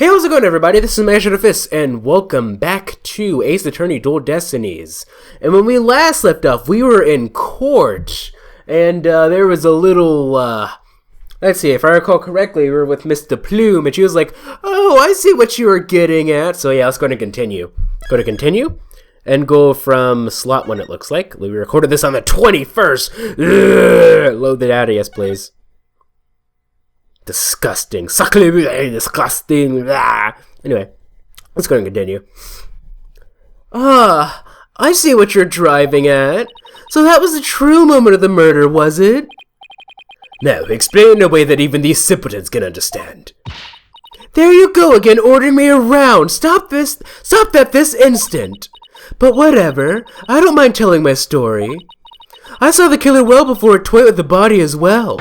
Hey, how's it going, everybody? This is MegaShadowFist, and welcome back to Ace Attorney Dual Destinies. And when we last left off, we were in court, and there was a little, let's see, if I recall correctly, we were with Mr. Plume, and she was like, oh, I see what you were getting at. So yeah, let's go to continue. Go to continue, and go from slot 1, it looks like. We recorded this on the 21st. Load the data, yes, please. Disgusting. Disgusting. Anyway, let's go and continue. Ah, I see what you're driving at. So that was the true moment of the murder, was it? Now, explain in a way that even these simpletons can understand. There you go again, ordering me around. Stop that this instant. But whatever, I don't mind telling my story. I saw the killer well before it toyed with the body as well.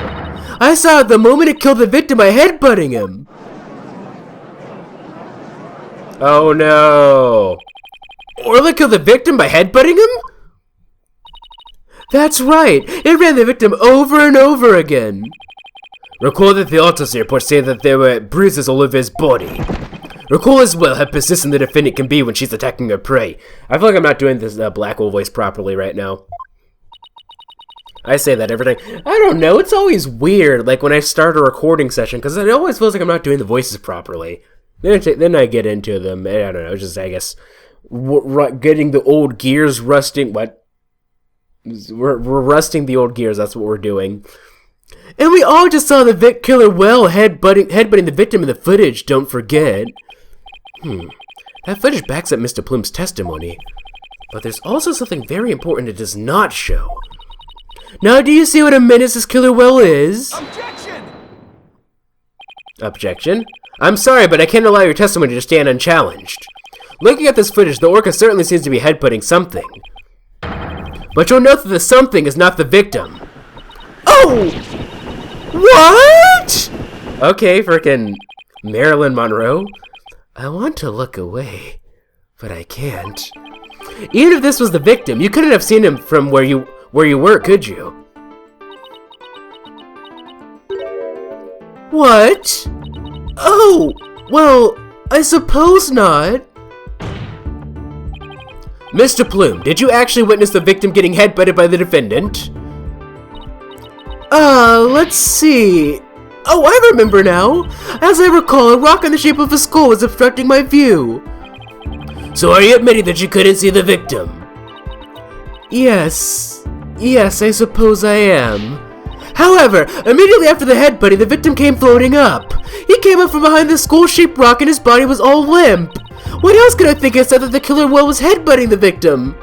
I saw it the moment it killed the victim by headbutting him. Oh no. Orla killed the victim by headbutting him? That's right. It ran the victim over and over again. Recall that the autopsy reports say that there were bruises all over his body. Recall as well how persistent the defendant can be when she's attacking her prey. I feel like I'm not doing this black hole voice properly right now. I say that every time. I don't know, it's always weird, like when I start a recording session, because it always feels like I'm not doing the voices properly. Then I get into them, I don't know, just, I guess, getting the old gears rusting, what? We're rusting the old gears, that's what we're doing. And we all just saw the killer well headbutting the victim in the footage, don't forget. That footage backs up Mr. Plume's testimony. But there's also something very important it does not show. Now, do you see what a menace this killer well is? Objection! Objection? I'm sorry, but I can't allow your testimony to stand unchallenged. Looking at this footage, the orca certainly seems to be headbutting something. But you'll note that the something is not the victim. Oh! What? Okay, frickin' Marilyn Monroe. I want to look away, but I can't. Even if this was the victim, you couldn't have seen him from where you were, could you? What? Oh, well, I suppose not. Mr. Plume, did you actually witness the victim getting headbutted by the defendant? Let's see. Oh, I remember now. As I recall, a rock in the shape of a skull was obstructing my view. So are you admitting that you couldn't see the victim? Yes, I suppose I am. However, immediately after the headbutting, the victim came floating up. He came up from behind the skull-shaped rock and his body was all limp. What else could I think except that the killer well was headbutting the victim?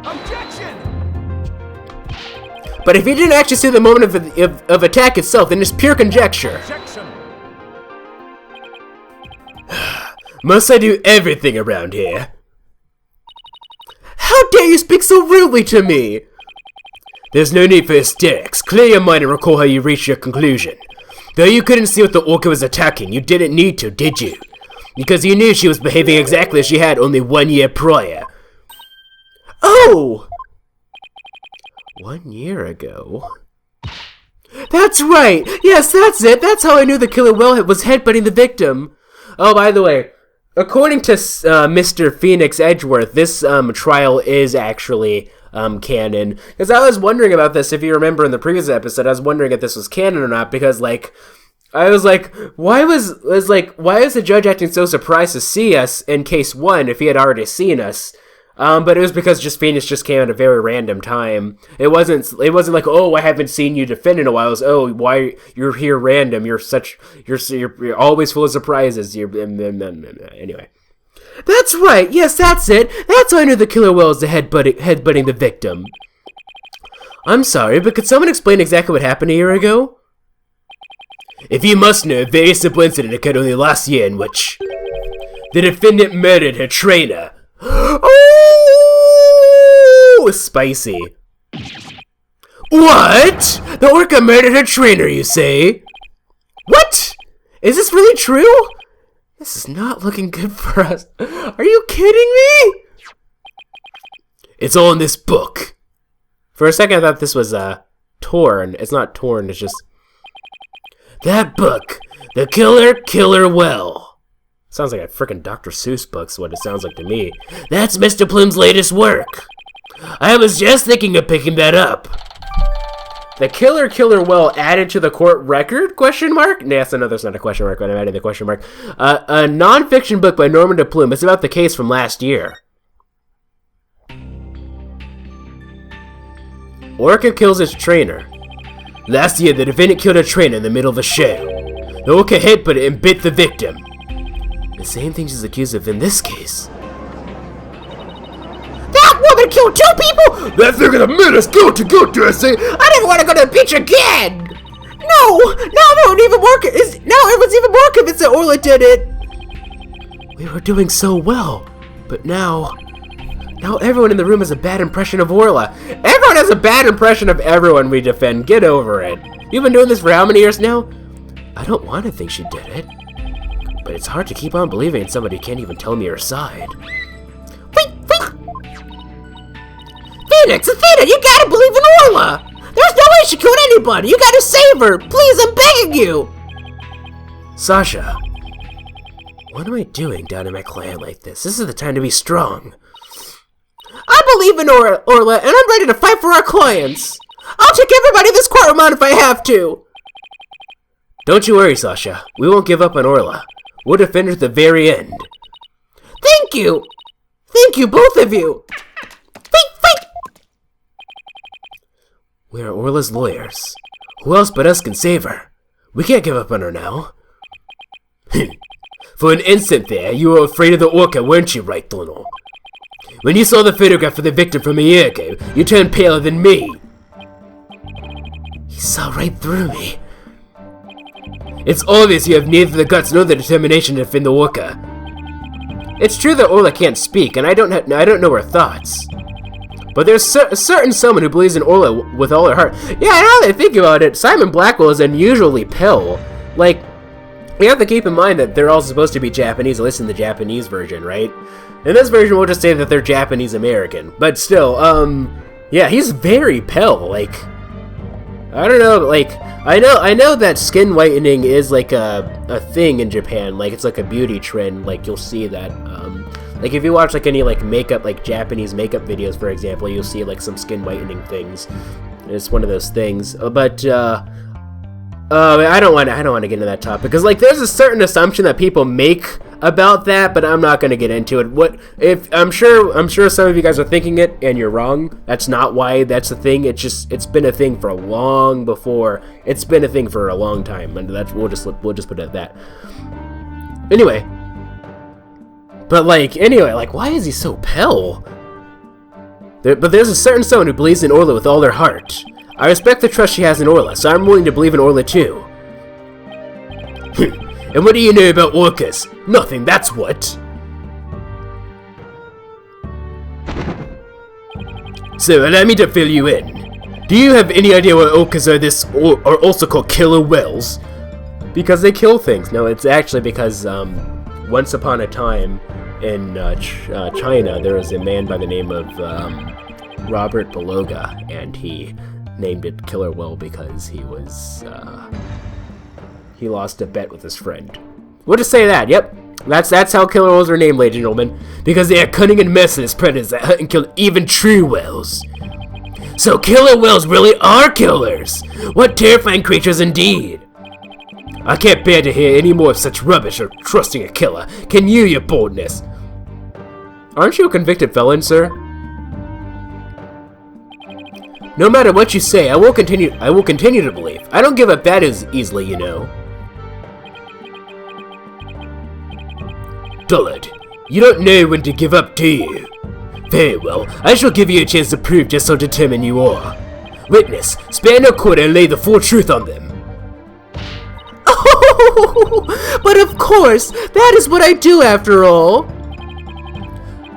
Objection! But if you didn't actually see the moment of attack itself, then it's pure conjecture. Objection! Must I do everything around here? How dare you speak so rudely to me? There's no need for hysterics. Clear your mind and recall how you reached your conclusion. Though you couldn't see what the orca was attacking, you didn't need to, did you? Because you knew she was behaving exactly as she had only 1 year prior. Oh! 1 year ago? That's right! Yes, that's it! That's how I knew the killer well was headbutting the victim. Oh, by the way, according to Mr. Phoenix Edgeworth, this trial is actually canon. Because I was wondering about this, if you remember in the previous episode, I was wondering if this was canon or not, because, like, I was like, why is the judge acting so surprised to see us in case 1 if he had already seen us? But it was because Phoenix just came at a very random time. It wasn't like, oh, I haven't seen you defend in a while. It was, oh, why you're here random? You're always full of surprises. Anyway. That's right. Yes, that's it. That's how I knew the killer well was the headbutting the victim. I'm sorry, but could someone explain exactly what happened a year ago? If you must know, a very simple incident occurred only last year in which the defendant murdered her trainer. Oh, spicy. What? The orca murdered her trainer, you say? What? Is this really true? This is not looking good for us. Are you kidding me? It's all in this book. For a second, I thought this was torn. It's not torn, it's just... That book. The Killer Well. Sounds like a frickin' Dr. Seuss book's what it sounds like to me. That's Mr. Plume's latest work. I was just thinking of picking that up. The Killer Well added to the court record? Question mark? Nah, no, there's not a question mark, but I'm adding the question mark. A non-fiction book by Norman de Plume. It's about the case from last year. Orca kills his trainer. Last year, the defendant killed a trainer in the middle of a show. The orca headbutted it and bit the victim. The same thing she's accused of in this case. That woman killed 2 people! That thing in a minute's go, Destiny! I never want to go to the beach again! No! Now that would even work! Now it was even more convinced that Orla did it! We were doing so well, but now everyone in the room has a bad impression of Orla. Everyone has a bad impression of everyone we defend. Get over it. You've been doing this for how many years now? I don't want to think she did it. But it's hard to keep on believing in somebody who can't even tell me her side. Phoenix, Athena, you gotta believe in Orla! There's no way she killed anybody! You gotta save her! Please, I'm begging you! Sasha, what am I doing down in my clan like this? This is the time to be strong. I believe in Orla, and I'm ready to fight for our clients! I'll take everybody in this courtroom on if I have to! Don't you worry, Sasha. We won't give up on Orla. We'll defend her to the very end. Thank you! Thank you, both of you! Fight! We are Orla's lawyers. Who else but us can save her? We can't give up on her now. For an instant there, you were afraid of the orca, weren't you, Wright Anything? When you saw the photograph of the victim from a year ago, you turned paler than me. He saw right through me. It's obvious you have neither the guts nor the determination to defend the orca. It's true that Orla can't speak, and I don't know her thoughts. But there's a certain someone who believes in Orla with all her heart. Yeah, now that I think about it, Simon Blackwell is unusually pale. Like, you have to keep in mind that they're all supposed to be Japanese, at least in the Japanese version, right? In this version, we'll just say that they're Japanese-American. But still, yeah, he's very pale, like, I don't know, like, I know that skin whitening is, like, a thing in Japan, like, it's like a beauty trend, like, you'll see that, like, if you watch, like, any, like, makeup, like, Japanese makeup videos, for example, you'll see, like, some skin whitening things. It's one of those things, but, I don't want to get into that topic, because, like, there's a certain assumption that people make about that, but I'm not going to get into it. I'm sure some of you guys are thinking it, and you're wrong. That's not why that's a thing. It's been a thing for long before. It's been a thing for a long time, and we'll just put it at that. Anyway. But, like, why is he so pale? But there's a certain someone who believes in Orla with all their heart. I respect the trust she has in Orla, so I'm willing to believe in Orla too. And what do you know about orcas? Nothing, that's what. So, allow me to fill you in. Do you have any idea why orcas are also called killer whales? Because they kill things. No, it's actually because, once upon a time in China, there was a man by the name of Robert Beluga, and he named it killer whale because he lost a bet with his friend. We'll just say that, yep. That's how killer whales are named, ladies and gentlemen. Because they are cunning and merciless predators that hunt and kill even true whales. So killer whales really are killers! What terrifying creatures indeed! I can't bear to hear any more of such rubbish or trusting a killer. Can you, your boldness? Aren't you a convicted felon, sir? No matter what you say, I will continue to believe. I don't give up that as easily, you know. Dullard, you don't know when to give up, do you? Very well, I shall give you a chance to prove just how determined you are. Witness, spare no quarter and lay the full truth on them. Oh, but of course, that is what I do after all.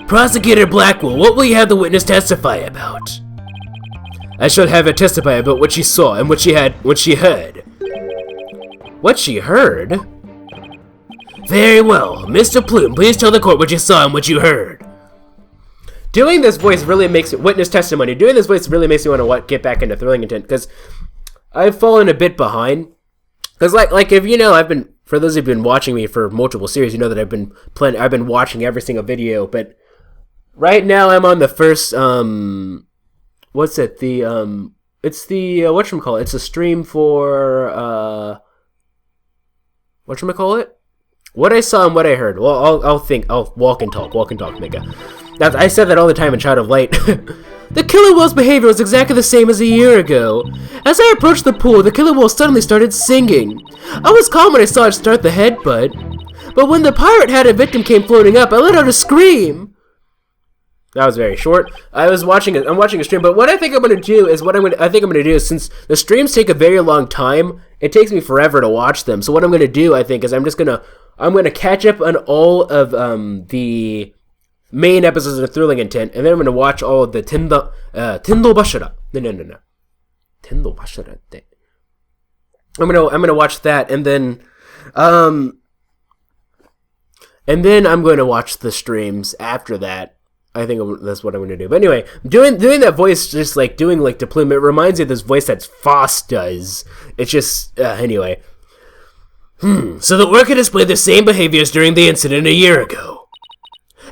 Prosecutor Blackwell, what will you have the witness testify about? I shall have her testify about what she saw and what she heard. What she heard? Very well. Mr. Plume, please tell the court what you saw and what you heard. Doing this voice really makes it witness testimony. Doing this voice really makes me want to get back into Thrilling Intent, because I've fallen a bit behind. Because like if you know, I've been For those who've been watching me for multiple series, you know that I've been watching every single video, but right now I'm on the first, what's it, it's the, whatchamacallit, it's a stream for, whatchamacallit? What I saw and what I heard. Well, I'll walk and talk, Mega. I said that all the time in Child of Light. The killer whale's behavior was exactly the same as a year ago. As I approached the pool, the killer whale suddenly started singing. I was calm when I saw it start the headbutt, but when the pirate hat and victim came floating up, I let out a scream. That was very short. I'm watching a stream, but what I think I'm gonna do is, since the streams take a very long time, it takes me forever to watch them. So what I'm gonna do, I think, is I'm gonna catch up on all of the main episodes of Thrilling Intent, and then I'm gonna watch all of the Tendo Bashara. No. Tendo Bashara. I'm gonna watch that, and then I'm going to watch the streams after that. I think that's what I'm going to do. But anyway, doing that voice, just like doing like Deplume, it reminds me of this voice that Foss does. It's just, anyway. So the worker displayed the same behaviors during the incident a year ago.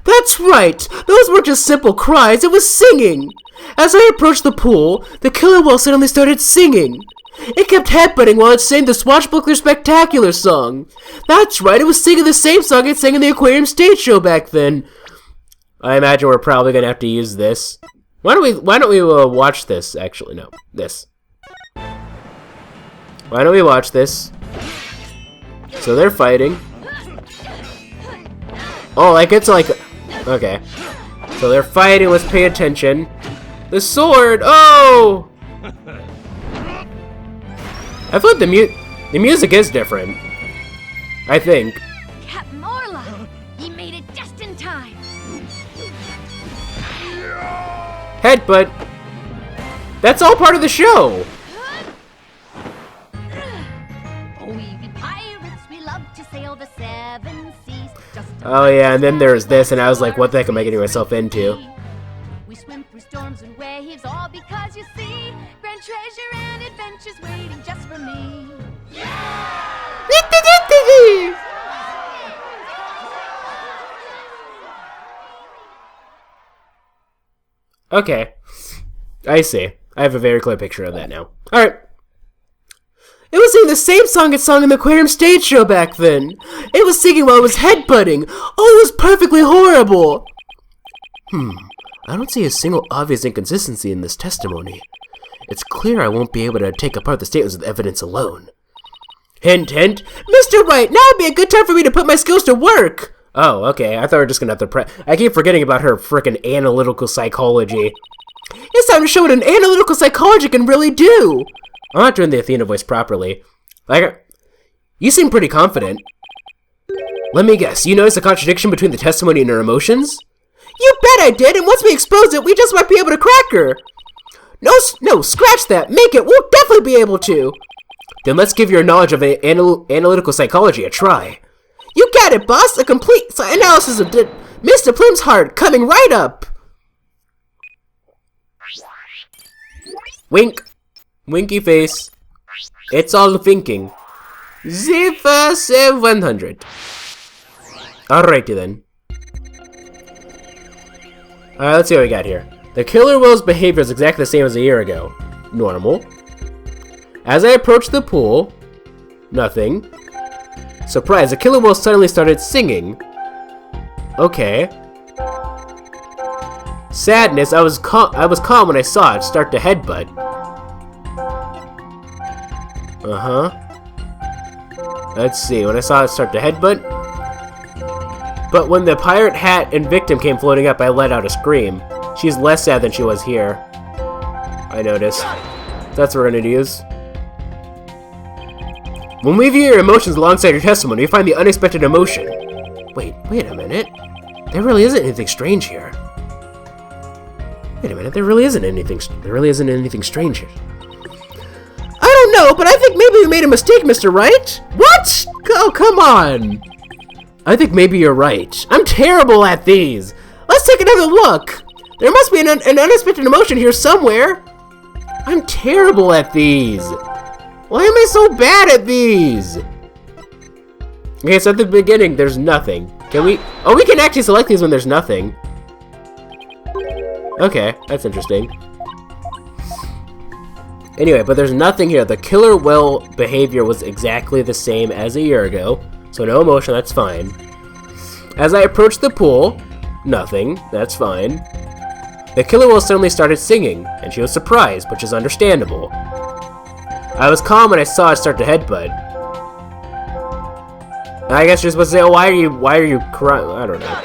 That's right! Those weren't just simple cries, it was singing! As I approached the pool, the killer whale suddenly started singing. It kept headbutting while it sang the Swashbuckler Spectacular song. That's right, it was singing the same song it sang in the aquarium stage show back then. I imagine we're probably gonna have to use this. Why don't we watch this? Actually, no, this. Why don't we watch this? So they're fighting. Oh, like it's like, okay. So they're fighting. Let's pay attention. The sword. Oh. I thought the music is different. I think. He made it just in time. Headbutt. That's all part of the show. Oh yeah, and then there's this, and I was like, what the heck am I getting myself into? We swim through storms and waves, all because you see grand treasure and adventures waiting just for me. Okay, I see. I have a very clear picture of that now. Alright. It was singing the same song it sung in the aquarium stage show back then. It was singing while it was headbutting. Oh, it was perfectly horrible. I don't see a single obvious inconsistency in this testimony. It's clear I won't be able to take apart the statements with evidence alone. Hint, hint. Mr. Wright, now would be a good time for me to put my skills to work. Oh, okay. I thought we were just gonna have to I keep forgetting about her frickin' analytical psychology. It's time to show what an analytical psychology can really do. I'm not doing the Athena voice properly. Like, you seem pretty confident. Let me guess, you notice a contradiction between the testimony and her emotions? You bet I did, and once we expose it, we just might be able to crack her. No, scratch that. Make it. We'll definitely be able to. Then let's give your knowledge of analytical psychology a try. You got it, boss. A complete analysis of Mr. Plume's heart coming right up. Wink. Winky face. It's all thinking. 100. Alrighty then. Alright, let's see what we got here. The killer whale's behavior is exactly the same as a year ago. Normal. As I approached the pool, nothing. Surprise, the killer whale suddenly started singing. Okay. Sadness, I was calm when I saw it start to headbutt. Let's see, when I saw it start to headbutt. But when the pirate hat and victim came floating up, I let out a scream. She's less sad than she was here. I noticed. That's what we're gonna use. When we view your emotions alongside your testimony, we find the unexpected emotion. Wait a minute. There really isn't anything strange here. Wait a minute, there really isn't anything strange here. I don't know, but I think maybe we made a mistake, Mr. Wright. What? Oh, come on. I think maybe you're right. I'm terrible at these. Let's take another look. There must be an unexpected emotion here somewhere. I'm terrible at these. Why am I so bad at these? Okay, so at the beginning, there's nothing. Can we... Oh, we can actually select these when there's nothing. Okay, that's interesting. Anyway, but there's nothing here. The killer whale behavior was exactly the same as a year ago. So no emotion, that's fine. As I approached the pool, nothing, that's fine. The killer whale suddenly started singing, and she was surprised, which is understandable. I was calm when I saw it start to headbutt. I guess you're supposed to say, oh, why are you crying? I don't know.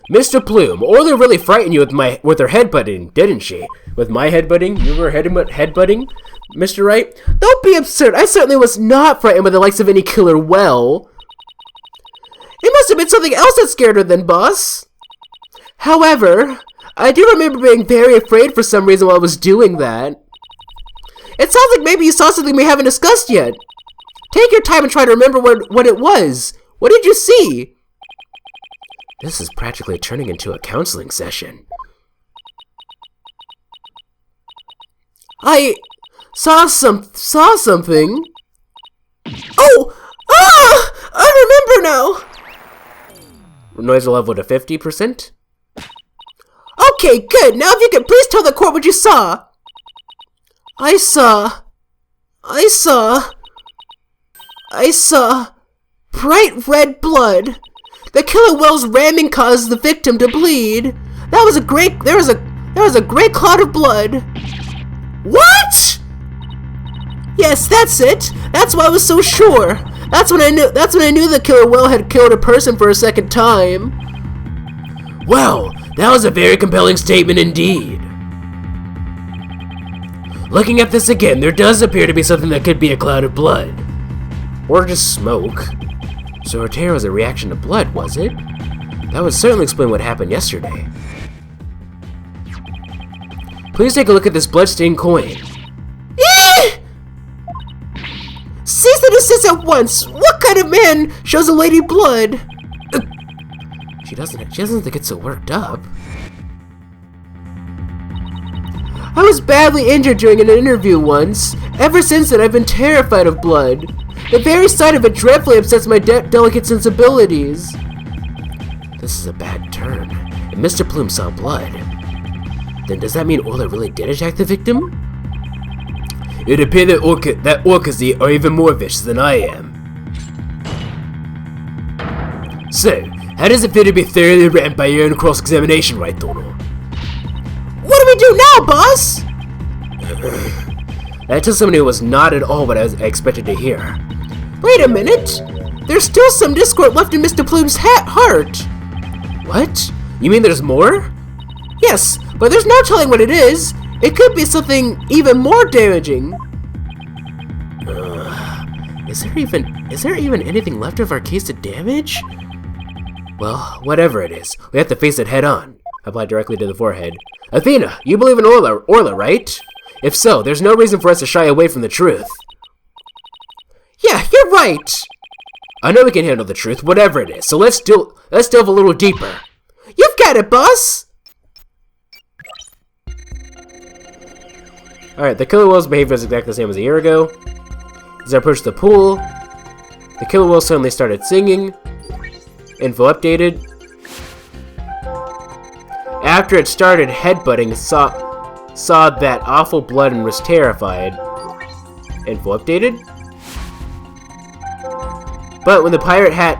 Mr. Plume, Orla really frightened you with her headbutting, didn't she? With my headbutting? You were headbutting, Mr. Wright? Don't be absurd. I certainly was not frightened by the likes of any killer whale. It must have been something else that scared her then, boss. However, I do remember being very afraid for some reason while I was doing that. It sounds like maybe you saw something we haven't discussed yet. Take your time and try to remember what it was. What did you see? This is practically turning into a counseling session. I saw something. Oh! Ah! I remember now! Noise level to 50%? Okay, good. Now if you could please tell the court what you saw. I saw bright red blood. The killer whale's ramming caused the victim to bleed. There was a great clot of blood. What? Yes, that's it. That's why I was so sure. That's when I knew the killer whale had killed a person for a second time. Well, that was a very compelling statement indeed. Looking at this again, there does appear to be something that could be a cloud of blood. Or just smoke. So her terror was a reaction to blood, was it? That would certainly explain what happened yesterday. Please take a look at this blood-stained coin. Cease and desist at once! What kind of man shows a lady blood? She doesn't have to get so worked up. I was badly injured during an interview once. Ever since then, I've been terrified of blood. The very sight of it dreadfully upsets my delicate sensibilities. This is a bad turn. If Mr. Plume saw blood, then does that mean Orla really did attack the victim? It would appear that orcas are even more vicious than I am. So, how does it feel to be thoroughly rammed by your own cross-examination, right, Donald? What do we do now, boss? That tells somebody who was not at all what I expected to hear. Wait a minute! There's still some discord left in Mr. Plume's heart! What? You mean there's more? Yes, but there's no telling what it is. It could be something even more damaging. Is there even anything left of our case to damage? Well, whatever it is, we have to face it head on. Applied directly to the forehead. Athena, you believe in Orla, right? If so, there's no reason for us to shy away from the truth. Yeah, you're right! I know we can handle the truth, whatever it is, so let's delve a little deeper. You've got it, boss! Alright, the killer whale's behavior is exactly the same as a year ago. As I approached the pool, the killer whale suddenly started singing. Info updated. After it started headbutting, saw that awful blood and was terrified. Info updated. But when the pirate hat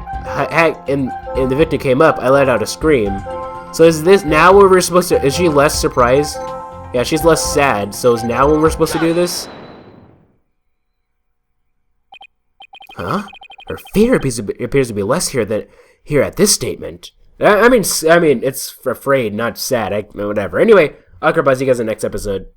and the victim came up, I let out a scream. So is this now where we're supposed to? Is she less surprised? Yeah, she's less sad. So is now when we're supposed to do this? Huh? Her fear appears to be less here at this statement. I mean, it's afraid, not sad. Whatever. Anyway, I'll see you guys in the next episode.